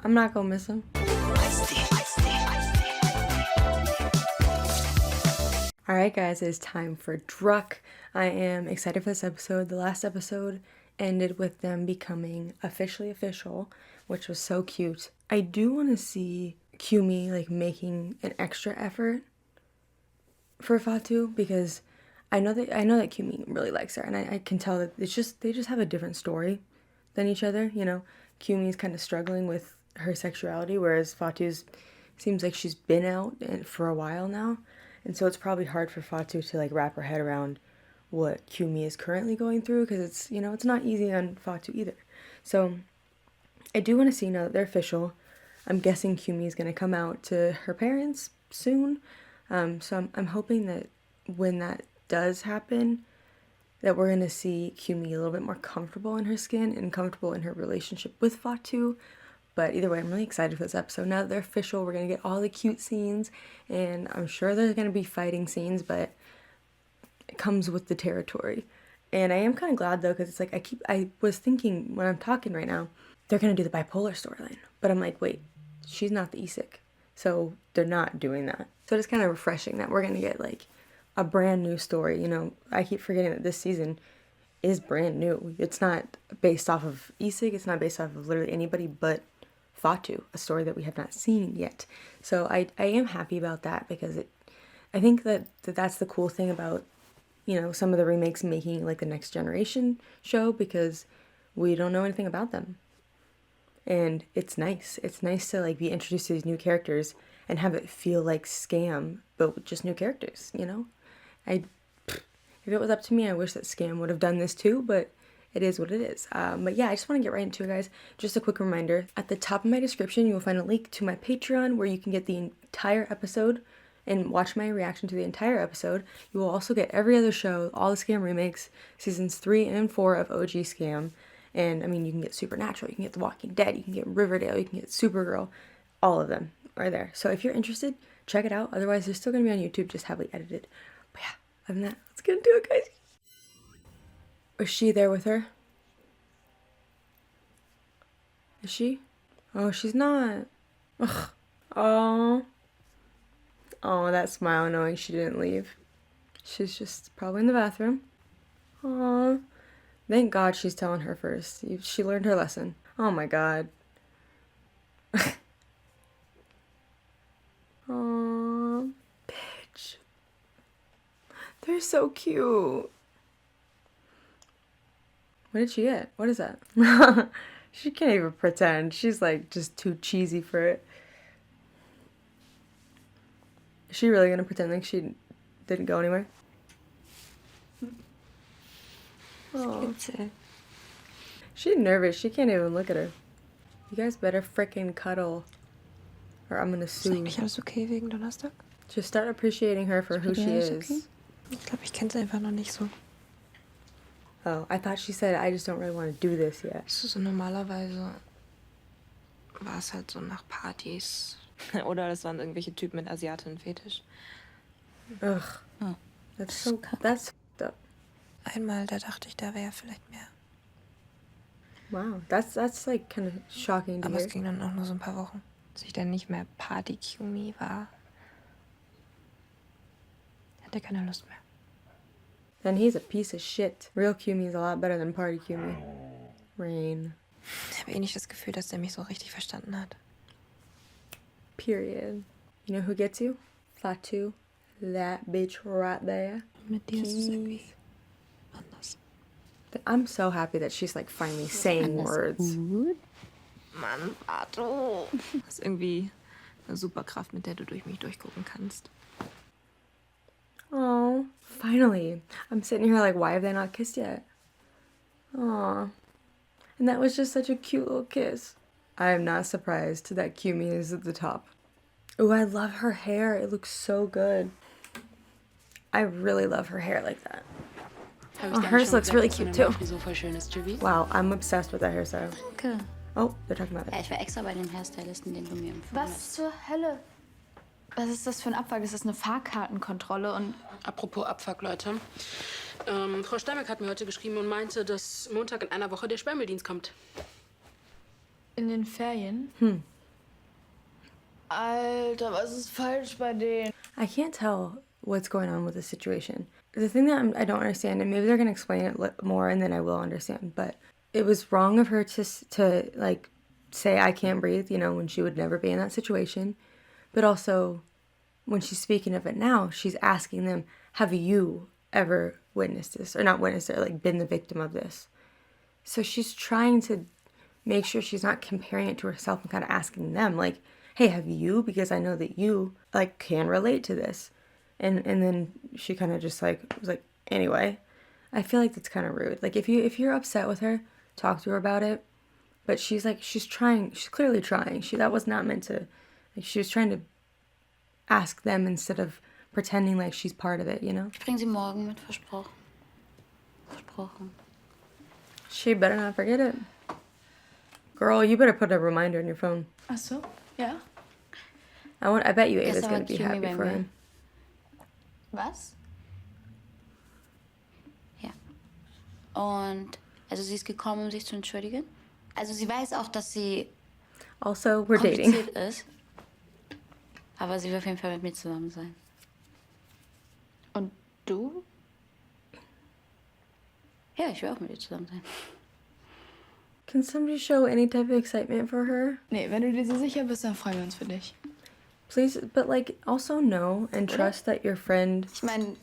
I'm not gonna miss him. Alright guys, it's time for Druck. I am excited for this episode. The last episode ended with them becoming officially official, which was so cute. I do want to see Kyumi like making an extra effort for Fatu because I know that Kyumi really likes her, and I can tell that they just have a different story than each other. You know, Kyumi's kind of struggling with her sexuality, whereas Fatu's seems like she's been out for a while now, and so it's probably hard for Fatu to like wrap her head around what Kyumi is currently going through because it's, you know, it's not easy on Fatu either. So I do want to see now that they're official. I'm guessing Kyumi is going to come out to her parents soon. So I'm hoping that when that does happen, that we're going to see Kyumi a little bit more comfortable in her skin and comfortable in her relationship with Fatu. But either way, I'm really excited for this episode. Now that they're official, we're going to get all the cute scenes, and I'm sure there's going to be fighting scenes, but it comes with the territory. And I am kind of glad though, because it's like I was thinking when I'm talking right now, they're going to do the bipolar storyline. But I'm like, wait, she's not the Isik. So they're not doing that. So it's kind of refreshing that we're going to get like a brand new story. You know, I keep forgetting that this season is brand new. It's not based off of Isik. It's not based off of literally anybody but Fatu, a story that we have not seen yet. So I am happy about that because I think that's the cool thing about, you know, some of the remakes making like the Next Generation show, because we don't know anything about them. And it's nice. It's nice to like be introduced to these new characters and have it feel like Skam, but with just new characters, you know? If it was up to me, I wish that Skam would have done this too, but it is what it is. But yeah, I just want to get right into it, guys. Just a quick reminder, at the top of my description, you will find a link to my Patreon where you can get the entire episode and watch my reaction to the entire episode. You will also get every other show, all the Skam remakes, seasons 3 and 4 of OG Skam. And I mean, you can get Supernatural, you can get The Walking Dead, you can get Riverdale, you can get Supergirl. All of them are there. So if you're interested, check it out. Otherwise, they're still going to be on YouTube, just heavily edited. But yeah, other than that, let's get into it, guys. Is she there with her? Is she? Oh, she's not. Ugh. Oh. Oh, that smile knowing she didn't leave. She's just probably in the bathroom. Aw. Thank God she's telling her first. She learned her lesson. Oh my God. Aw. Bitch. They're so cute. What did she get? What is that? She can't even pretend. She's like just too cheesy for it. Is she really gonna pretend like she didn't go anywhere? Oh. She's nervous. She can't even look at her. You guys better frickin' cuddle, or I'm gonna sue. Ist eigentlich alles okay wegen Donnerstag? Just start appreciating her for who she is. Okay? Ich glaube, ich kenne sie einfach noch nicht so. Oh, I thought she said, I just don't really want to do this yet. So normalerweise war es halt so nach Partys. Oder das waren irgendwelche Typen mit Asiatinnen-Fetisch. Ugh. Oh. That's fucked up. Einmal, da dachte ich, da wäre vielleicht mehr. Wow, that's like kind of shocking to Aber hear. es ging dann auch nur so ein paar Wochen, dass ich dann nicht mehr Party-Kyumi war. Hatte keine Lust mehr. Then he's a piece of shit. Real Kyumi is a lot better than Party Kyumi. Rain. Ich habe eh nicht das Gefühl, dass der mich so richtig verstanden hat. Period. You know who gets you? Fatu. That bitch right there. Mit dir ist es irgendwie anders. I'm so happy that she's like finally saying words. Mann, Fatu. Das ist irgendwie eine Superkraft, mit der du durch mich durchgucken kannst. Oh, finally. I'm sitting here like, why have they not kissed yet? Aw. And that was just such a cute little kiss. I am not surprised that Kyumi is at the top. Oh, I love her hair. It looks so good. I really love her hair like that. Oh, hers looks really cute too. Wow, I'm obsessed with that hairstyle. Danke. Oh, they're talking about Ja, it. ich war extra bei dem Hairstylisten, den du mir empfohlen Was hast. zur Hölle? Was ist das für ein Abfuck? Das ist eine Fahrkartenkontrolle und... Apropos Abfuck, Leute. Frau Steinbeck hat mir heute geschrieben und meinte, dass Montag in einer Woche der Sperrmülldienst kommt. In den Ferien? Alter, was ist falsch bei denen? I can't tell what's going on with the situation. The thing that I don't understand, and maybe they're gonna explain it more, and then I will understand. But it was wrong of her to like say I can't breathe, when she would never be in that situation. But also, when she's speaking of it now, she's asking them, "Have you ever witnessed this, or not witnessed it, like been the victim of this?" So she's trying to make sure she's not comparing it to herself and kind of asking them, like, "Hey, have you? Because I know that you like can relate to this." And then she kind of just like was like, "Anyway." I feel like that's kind of rude. Like if you're upset with her, talk to her about it. But she's clearly trying. That was not meant to, like, she was trying to ask them instead of pretending like she's part of it, Ich bringe sie morgen mit, versprochen. Versprochen. She better not forget it. Girl, you better put a reminder on your phone. Ach so, ja. I bet you Ava's Gestern gonna war be Kimi happy bei for mir. him. Was? Ja. Und, also sie ist gekommen, um sich zu entschuldigen. Also sie weiß auch, dass sie Also, we're dating. kompliziert ist. Aber sie will auf jeden Fall mit mir zusammen sein. Und du? Ja, ich will auch mit ihr zusammen sein. Can somebody show any type of excitement for her? Nee, wenn du dir so sicher bist, dann freuen wir uns für dich. Please, but like also know and trust that your friend Ich meine,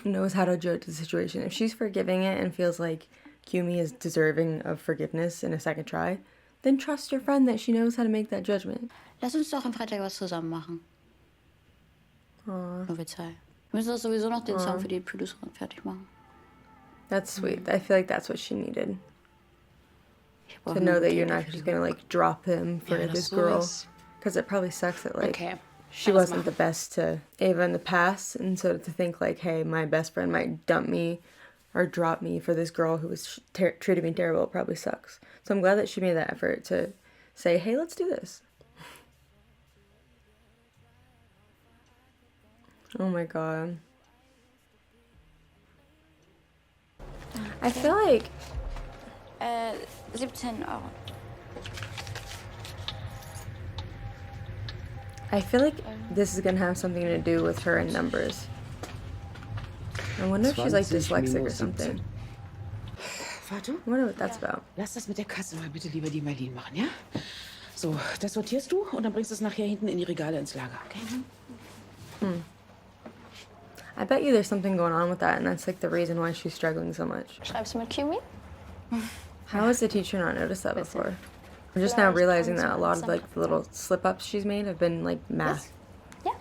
knows how to judge the situation. If she's forgiving it and feels like Kumi is deserving of forgiveness in a second try, then trust your friend that she knows how to make that judgment. lass uns doch am Freitag was zusammen machen. Nur wir zwei. Wir müssen doch sowieso noch den Song für die Producerin fertig machen. That's sweet. I feel like that's what she needed. Ich brauch To eine know that gute you're not Idee. just gonna like drop him for Ja, this das girl. sowas. Because it probably sucks that like Okay. she Alles wasn't machen. the best to Ava in the past, and so to think like, hey, my best friend might dump me or drop me for this girl who was treated me terrible, it probably sucks. So I'm glad that she made that effort to say, hey, let's do this. Oh my god. I feel like 17 Euro. this is gonna have something to do with her and numbers. I wonder if she's like 20 dyslexic or minus something. 17. Warte, I wonder what that's about. lass das mit der Kasse mal bitte lieber die Marlene machen, ja? So, das sortierst du und dann bringst du es nachher hinten in die Regale ins Lager, okay? I bet you there's something going on with that, and that's like the reason why she's struggling so much. Schreibst du mit Kimi? How has the teacher not noticed that before? I'm just now realizing that a lot of like the little slip-ups she's made have been like math. Yeah.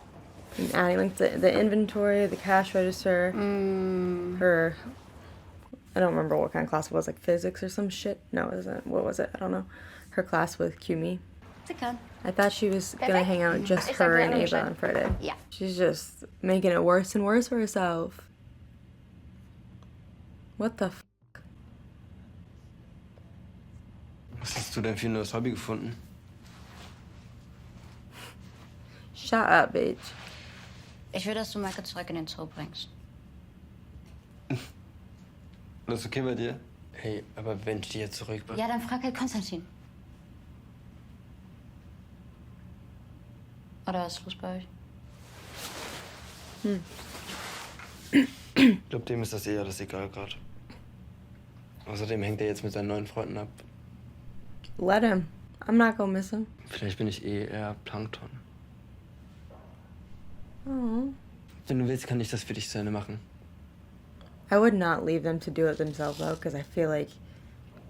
And adding like the inventory, the cash register, her, I don't remember what kind of class it was, like physics or some shit. No, it wasn't. What was it? I don't know. Her class with Kumi. Sie kann. I thought she was gonna hang out with just Ich sag her dir and alle Ava Bescheid. on Friday. Ja. She's just making it worse and worse for herself. What the f? Was hast du denn für ein neues Hobby gefunden? Shut up, bitch. Ich will, dass du Michael zurück in den Zoo bringst. Alles okay bei dir? Hey, aber wenn ich die jetzt zurückbringe. Ja, dann frag halt Konstantin. Oder was ist los bei euch? Ich glaube, dem ist das alles egal gerade. Außerdem hängt er jetzt mit seinen neuen Freunden ab. Let him. I'm not gonna miss him. Vielleicht bin ich eher Plankton. Oh. Wenn du willst, kann ich das für dich zu Ende machen. I would not leave them to do it themselves though, because I feel like,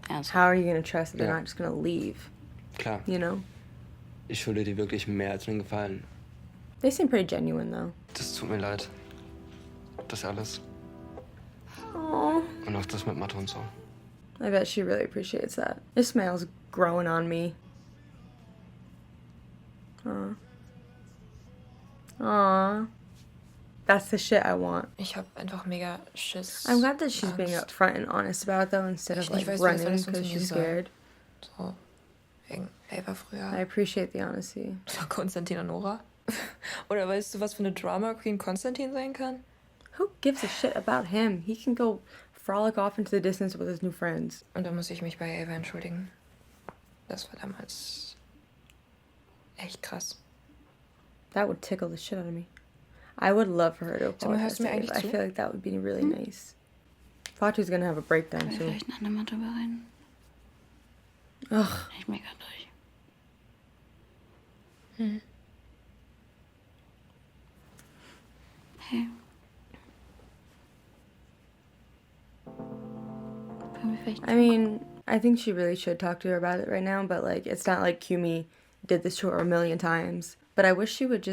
Ernsthaft? how are you gonna trust that they're Yeah. not just gonna leave? Klar, You know? ich schulde dir wirklich mehr als einen Gefallen. They seem pretty genuine though. Das tut mir leid. Das alles. Oh. Und auch das mit Mathe und so. I bet she really appreciates that. ISMAIL's growing on me. Aw. Aw. That's the shit I want. Ich habe einfach mega Schiss. I'm glad that she's being Angst. upfront and honest about it though, instead of Ich nicht like weiß, wie das running alles because funktionieren she's soll. scared. So, wegen Ava früher. I appreciate the honesty. Konstantin und Nora. Oder weißt du, was für eine Drama Queen Konstantin sein kann? Who gives a shit about him? He can go frolic off into the distance with his new friends. Und dann muss ich mich bei Ava entschuldigen. Das war damals echt krass. That would tickle the shit out of me. I would love for her to Sag mal, apologize hörst du mir to Ava. eigentlich I zu? feel like that would be really nice. Fatu's gonna have a breakdown Können wir soon. vielleicht ein andermal drüber reden? Ugh. Ich meckere durch. Hey. Können wir vielleicht... I mean, I think she really should talk to her about it right now, but like, it's not like Kumi did this to her a million times. But I wish she would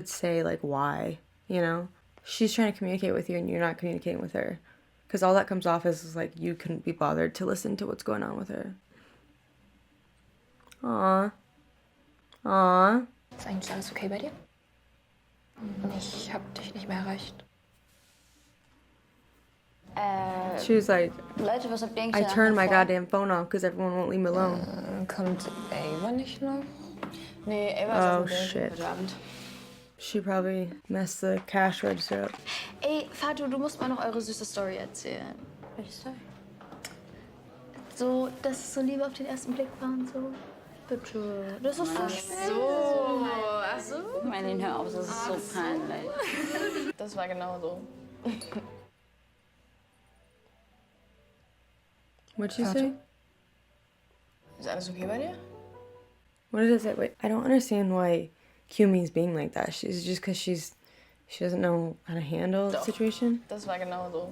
say like why, you know? She's trying to communicate with you and you're not communicating with her. Because all that comes off is like you couldn't be bothered to listen to what's going on with her. Aww. Aww. Ist eigentlich alles okay bei dir? Ich hab dich nicht mehr erreicht. She was like, Leute, was habt ihr I eigentlich turned my vor? goddamn phone off because everyone won't leave me alone. Kommt Ava nicht noch? Nee, Ava Oh, ist auf dem shit. heute Abend. She probably messed the cash register up. Ey, Fatu, du musst mal noch eure süße Story erzählen. Welche Story? So, dass es so Liebe auf den ersten Blick war und so. Bitte. Das ist so schön. Ich meine, hör auf, das ist so peinlich. Das war genau so. What'd she say? Ist alles okay bei dir? What did it say? Wait, I don't understand why Kumi's being like that. She's just because she doesn't know how to handle the Doch. situation. Das war genau so.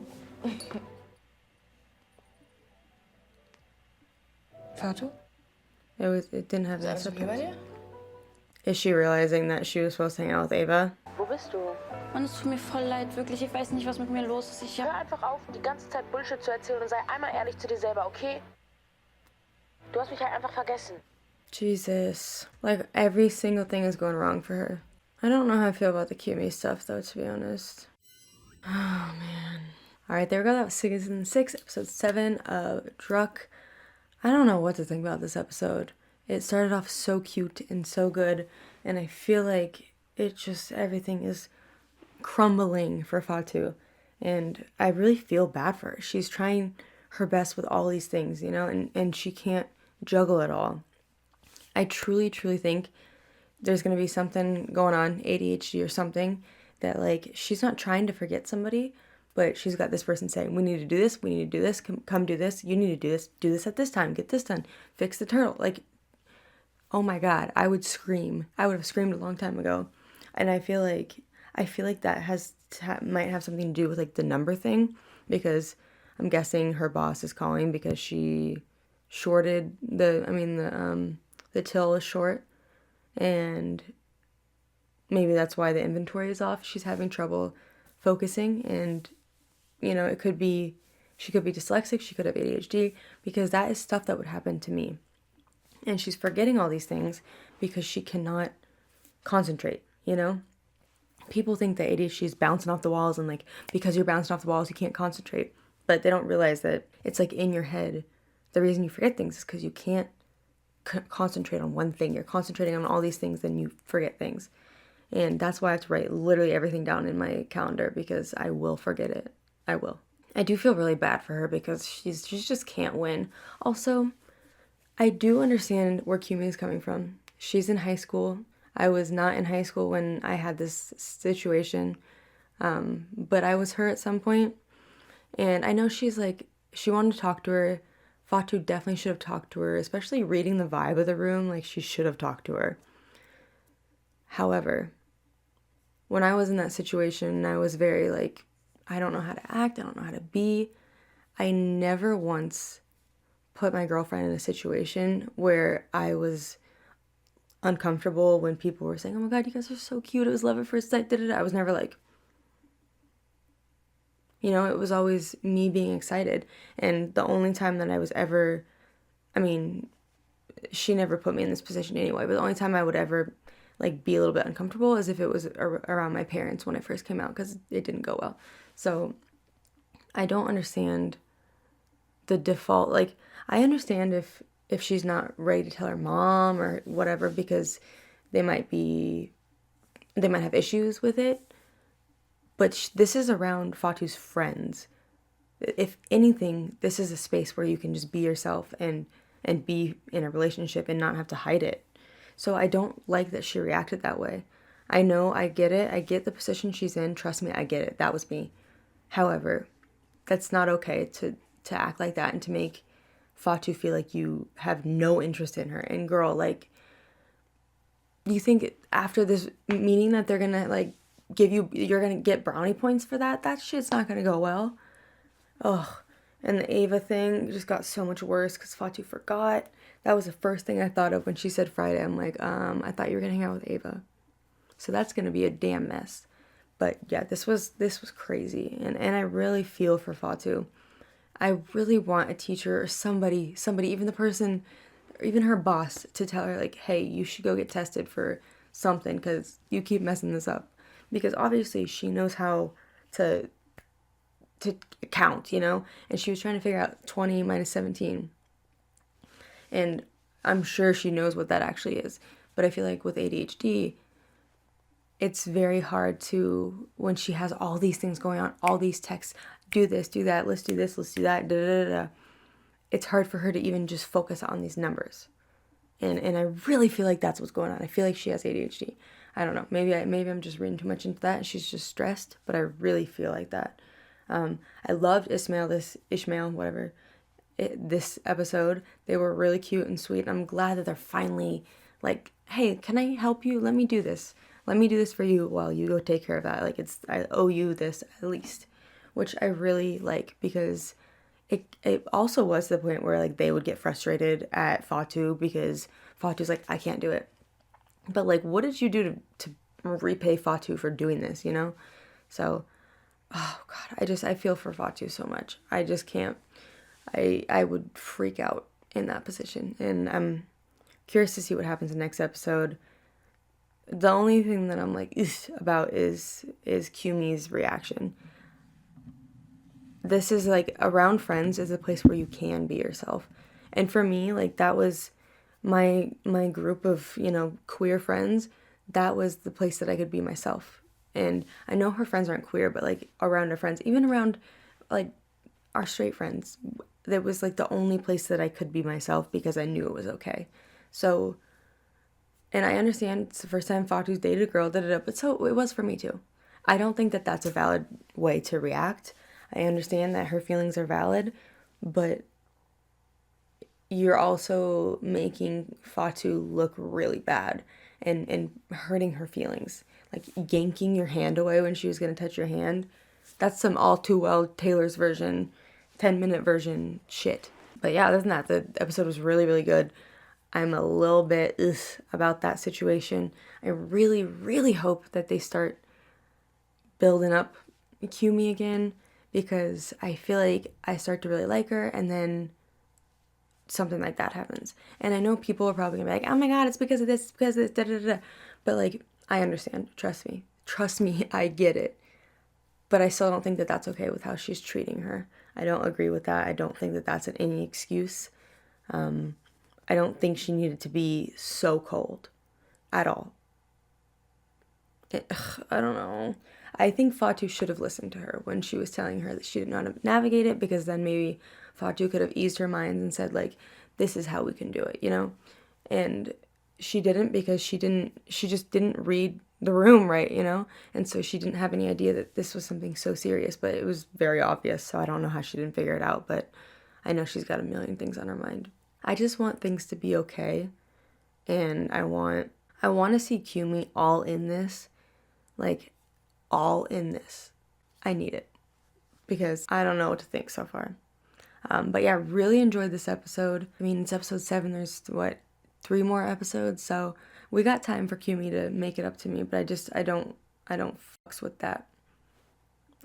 Fatu? It didn't have Ist that alles okay bei subtitles. dir? Is she realizing that she was supposed to hang out with Ava? Wo bist du? Und es tut mir voll leid, wirklich. Ich weiß nicht, was mit mir los ist. Ich Hör hab... einfach auf, die ganze Zeit Bullshit zu erzählen und sei einmal ehrlich zu dir selber, okay? Du hast mich halt einfach vergessen. Jesus. Like, every single thing is going wrong for her. I don't know how I feel about the Kumi stuff, though, to be honest. Oh, man. Alright, there we go. That was season 6, episode 7 of Druck. I don't know what to think about this episode. It started off so cute and so good, and I feel like everything is crumbling for Fatu. And I really feel bad for her. She's trying her best with all these things, you know, and she can't juggle it all. I truly, truly think there's going to be something going on, ADHD or something, that like she's not trying to forget somebody, but she's got this person saying, we need to do this, we need to do this, come do this, you need to do this at this time, get this done, fix the turtle. Like, oh my God, I would scream. I would have screamed a long time ago. And I feel like that might have something to do with like the number thing, because I'm guessing her boss is calling because she shorted the till is short, and maybe that's why the inventory is off. She's having trouble focusing, and you know, she could be dyslexic, she could have ADHD, because that is stuff that would happen to me. And she's forgetting all these things because she cannot concentrate, you know? People think that ADHD is bouncing off the walls, and like, because you're bouncing off the walls, you can't concentrate. But they don't realize that it's like in your head. The reason you forget things is because you can't concentrate on one thing. You're concentrating on all these things, then you forget things. And that's why I have to write literally everything down in my calendar, because I will forget it. I will. I do feel really bad for her because she just can't win. Also, I do understand where Kumi is coming from. She's in high school. I was not in high school when I had this situation, but I was her at some point. And I know she's like, she wanted to talk to her. Fatu definitely should have talked to her, especially reading the vibe of the room. Like, she should have talked to her. However, when I was in that situation, I was very like, I don't know how to act. I don't know how to be. I never once put my girlfriend in a situation where I was uncomfortable when people were saying, oh my God, you guys are so cute, it was love at first sight, da-da-da. I was never like, you know, it was always me being excited. And the only time that I was ever, I mean, she never put me in this position anyway, but the only time I would ever like be a little bit uncomfortable is if it was around my parents when I first came out, because it didn't go well. So I don't understand the default. Like, I understand if she's not ready to tell her mom or whatever, because they might have issues with it. But this is around Fatu's friends. If anything, this is a space where you can just be yourself and and be in a relationship and not have to hide it. So I don't like that she reacted that way. I know, I get it. I get the position she's in. Trust me, I get it. That was me. However, that's not okay to act like that and to make Fatu feel like you have no interest in her. And girl, like, you think after this meeting that they're gonna like you're gonna get brownie points for that? That shit's not gonna go well. Ugh. And the Ava thing just got so much worse because Fatu forgot. That was the first thing I thought of when she said Friday. I'm like, I thought you were gonna hang out with Ava. So that's gonna be a damn mess. But yeah, this was crazy. And I really feel for Fatu. I really want a teacher or somebody, even the person, or even her boss, to tell her, like, hey, you should go get tested for something because you keep messing this up. Because obviously she knows how to count, you know? And she was trying to figure out 20 minus 17. And I'm sure she knows what that actually is. But I feel like with ADHD, it's very hard to, when she has all these things going on, all these texts, do this, do that, let's do this, let's do that, da da da da. It's hard for her to even just focus on these numbers. And I really feel like that's what's going on. I feel like she has ADHD. I don't know. Maybe I'm just reading too much into that and she's just stressed, but I really feel like that. I loved Ishmael, whatever, this episode. They were really cute and sweet. And I'm glad that they're finally like, hey, can I help you? Let me do this. Let me do this for you while you go take care of that. Like, I owe you this at least, which I really like because it also was the point where like they would get frustrated at Fatu because Fatu's like, I can't do it. But like, what did you do to repay Fatu for doing this, you know? So, oh God, I feel for Fatu so much. I just can't. I would freak out in that position. And I'm curious to see what happens in the next episode. The only thing that I'm like about is Kumi's reaction. This is like, around friends is a place where you can be yourself. And for me, like, that was my group of, you know, queer friends. That was the place that I could be myself. And I know her friends aren't queer, but like around her friends, even around like our straight friends, that was like the only place that I could be myself because I knew it was okay. So, and I understand it's the first time Fatu's dated a girl, but so it was for me too. I don't think that that's a valid way to react. I understand that her feelings are valid, but you're also making Fatu look really bad and hurting her feelings. Like yanking your hand away when she was going to touch your hand. That's some all too well Taylor's version, 10-minute version shit. But yeah, other than that, the episode was really, really good. I'm a little bit about that situation. I really, really hope that they start building up Kumi again because I feel like I start to really like her and then something like that happens. And I know people are probably gonna be like, oh my God, it's because of this, it's because of this, da da da. But like, I understand. Trust me, I get it. But I still don't think that that's okay with how she's treating her. I don't agree with that. I don't think that that's any excuse. I don't think she needed to be so cold at all. I don't know. I think Fatu should have listened to her when she was telling her that she didn't know how to navigate it, because then maybe Fatu could have eased her mind and said, like, this is how we can do it, you know? And she didn't, because she just didn't read the room right, you know? And so she didn't have any idea that this was something so serious, but it was very obvious, so I don't know how she didn't figure it out, but I know she's got a million things on her mind. I just want things to be okay, and I want to see Kumi all in this, like, all in this. I need it, because I don't know what to think so far. But yeah, really enjoyed this episode. I mean, it's episode 7, there's, 3 more episodes, so we got time for Kumi to make it up to me, but I don't fucks with that.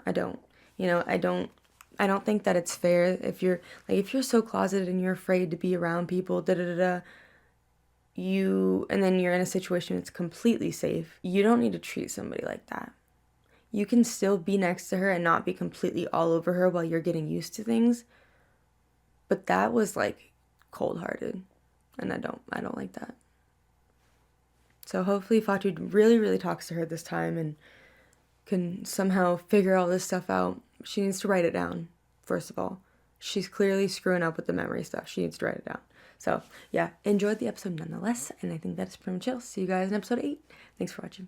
I don't. You know, I don't think that it's fair if you're so closeted and you're afraid to be around people, and then you're in a situation that's completely safe. You don't need to treat somebody like that. You can still be next to her and not be completely all over her while you're getting used to things. But that was like cold-hearted, and I don't like that. So hopefully Fatu really, really talks to her this time and can somehow figure all this stuff out. She needs to write it down, first of all. She's clearly screwing up with the memory stuff. She needs to write it down. So yeah, enjoyed the episode nonetheless, and I think that's pretty much it. See you guys in episode 8. Thanks for watching.